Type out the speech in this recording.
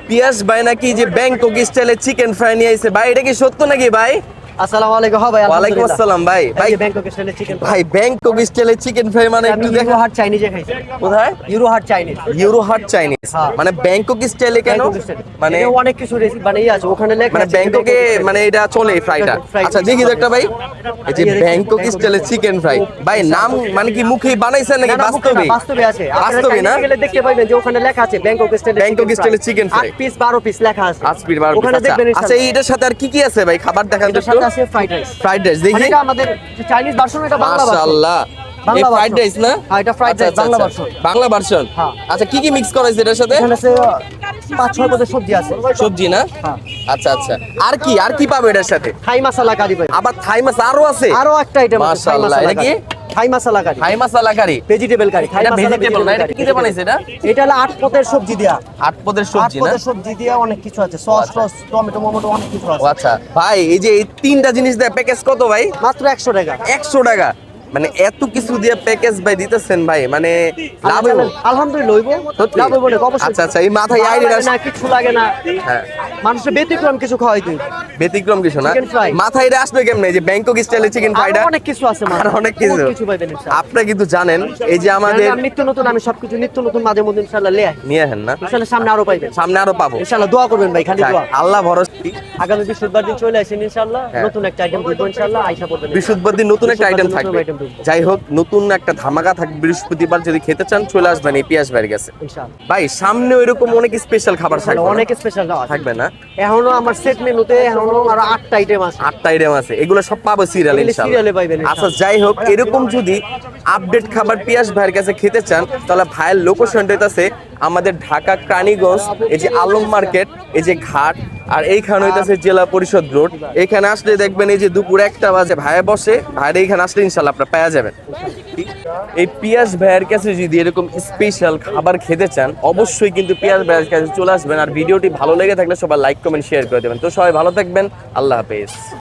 পিয়াস ভাই নাকি যে ব্যাংকক স্টাইলে চিকেন ফ্রাই নিয়ে আইছে ভাই, এটা কি সত্য নাকি ভাই? আসসালামু আলাইকুম। হ্যাঁ ভাই, ওয়ালাইকুম আসসালাম ভাই। ভাই ব্যাংকক স্টাইলে চিকেন ভাই ব্যাংকক স্টাইলে চিকেন ফ্রাই মানে একটু ইউরো দেখো। হাট চাইনিজে খাইছি। কোথায়? ইউরো হাট চাইনিজ। ইউরো হাট চাইনিজ, হ্যাঁ। মানে ব্যাংকক স্টাইলে কেন? মানে মানে অনেক কিছু রেসিপি মানে আছে ওখানে লেখা মানে আছে ব্যাংককে মানে এটা চলে ফ্রাইটা। ফ্রাই। আচ্ছা দেখি তো একটা ভাই, এই যে ব্যাংকক স্টাইলে চিকেন ফ্রাই ভাই, নাম মানে কি মুখেই বানাইছেন নাকি বাস্তবে? বাস্তবে আছে। বাস্তবে না? আপনারা গেলে দেখতে পাবেন যে ওখানে লেখা আছে ব্যাংকক স্টাইলে ব্যাংকক স্টাইলে চিকেন ফ্রাই 8 পিস 12 পিস লেখা আছে। 8 পিস 12 ওখানে পিস। দেখবেন আচ্ছা এইটার সাথে আর কি কি আছে ভাই? খাবার দেখান তো এটার একটু। সাথে আছে ফ্রাইড রাইস। ফ্রাইড রাইস দেখি। মানে এটা আমাদের চাইনিজ ভার্সন, এটা বাংলা ভার্সন। মাশাআল্লাহ, এই বাংলা ফ্রাইড রাইস না? হ্যাঁ, এটা ফ্রাইড আচ্ছা, রাইস আচ্ছা, বাংলা আচ্ছা। ভার্সন। বাংলা ভার্সন। হ্যাঁ। আচ্ছা কি কি মিক্স করা হয়েছে এটার সাথে? এখানে আছে 5-6 পদের সবজি আছে। সবজি না? হ্যাঁ। আচ্ছা আচ্ছা, আর কি পাবে এটার সাথে? থাই মশলা কারি ভাই। আবার থাই মাছ আরো আছে? আরো একটা আইটেম আছে থাই মাশাআল্লাহ, মশলা এটা কি? থাই মশলা কারি, থাই মশলা কারি, ভেজিটেবল কারি। থাই এটা মশলা ভেজিটেবল না, এটা কি দিয়ে বানাইছে এটা? এটা হলো 8 পদের সবজি দেয়া। 8 পদের 8 সবজি না? পদের সবজি দেয়া অনেক কিছু আছে, সস টস টমেটো মমটো অনেক কিছু ও আছে। আচ্ছা ভাই, এই যে এই তিনটা জিনিস দিয়ে প্যাকেজ কত ভাই? মাত্র 100 টাকা। 100 টাকা, মানে এত কিছু দিয়ে প্যাকেজ ভাই দিতেছেন ভাই, মানে লাভ হইব? আলহামদুলিল্লাহ হইব। সত্যি? লাভ হইব না অবশ্যই। আচ্ছা আচ্ছা, এই মাথায় ভালো আইডিয়া লাগে না, কিছু লাগে না। হ্যাঁ, মানুষের ব্যতিক্রম কিছু খাওয়াই তুই। ব্যতিক্রম কিছু না? Chicken fry। মাথায় এটা আসবে কেমনে যে ব্যাংকক স্টাইলে চিকেন ফ্রাইটা? আরো অনেক কিছু আছে আর অনেক কিছু। পাইবেন ইনশাআল্লাহ। আপনি কিন্তু জানেন এই যে আমাদের নিত্য নতুন আমি সবকিছু নিত্য নতুন মাঝে মধ্যে ইনশাআল্লাহ লে আসি। নিয়ে আসেন না, ইনশাআল্লাহ সামনে আরো পাইবেন। সামনে আরো পাবো ইনশাআল্লাহ দোয়া করবেন ভাই, খালি যাক, দোয়া। আল্লাহ ভরসা। আগামী বৃহস্পতিবার দিন চলে আসেন ইনশাআল্লাহ। হ্যাঁ। নতুন একটা আইটেম করব ইনশাআল্লাহ, আইসা পড়বেন। বৃহস্পতিবার দিন নতুন একটা আইটেম বৃহস্পতিবার থাকবে। নতুন item থাকবে। যাই হোক, নতুন একটা ধামাকা থাকবে বৃহস্পতিবার, যদি খেতে চান চলে আসবেন এই পিয়াস ভাইয়ের কাছে। ইনশাআল্লাহ ভাই সামনে ওইরকম অনেক স্পেশাল খাবার থাকবে না? অনেক স্পেশাল দাওয়া থাকবে না? এখনো আমার সেট মেনুতে এখনো আরো 8টা আইটেম আছে। 8টা আইটেম আছে, এগুলো সব পাবো সিরিয়াল এগুলো ইনশাআল্লাহ। serial এ পাইবেন আচ্ছা ইনশাআল্লাহ। যাই হোক, এরকম যদি আপডেট খাবার পিয়াস ভাইয়ের কাছে খেতে চান তাহলে ভাইয়ের লোকেশনটা হইতাছে আমাদের ঢাকা ক্রানীগঞ্জ, এই যে আলম মার্কেট, এই যে ঘাট, আর এইখানে হইতাছে জেলা পরিষদ রোড। এখানে আসলে দেখবেন এই যে দুপুর 1টা বাজে ভাইয়া বসে, ভাইয়ের এইখানে আসলে ইনশাআল্লাহ আপনারা পেয়ে যাবেন। এই পিয়াস ভাইয়ের কাছে যদি এরকম স্পেশাল খাবার খেতে চান অবশ্যই কিন্তু পিয়াস ভাইয়ের কাছে চলে আসবেন। আর ভিডিওটি ভালো লেগে থাকলে সবাই লাইক কমেন্ট শেয়ার করে দেবেন। তো সবাই ভালো থাকবেন, আল্লাহ হাফেজ।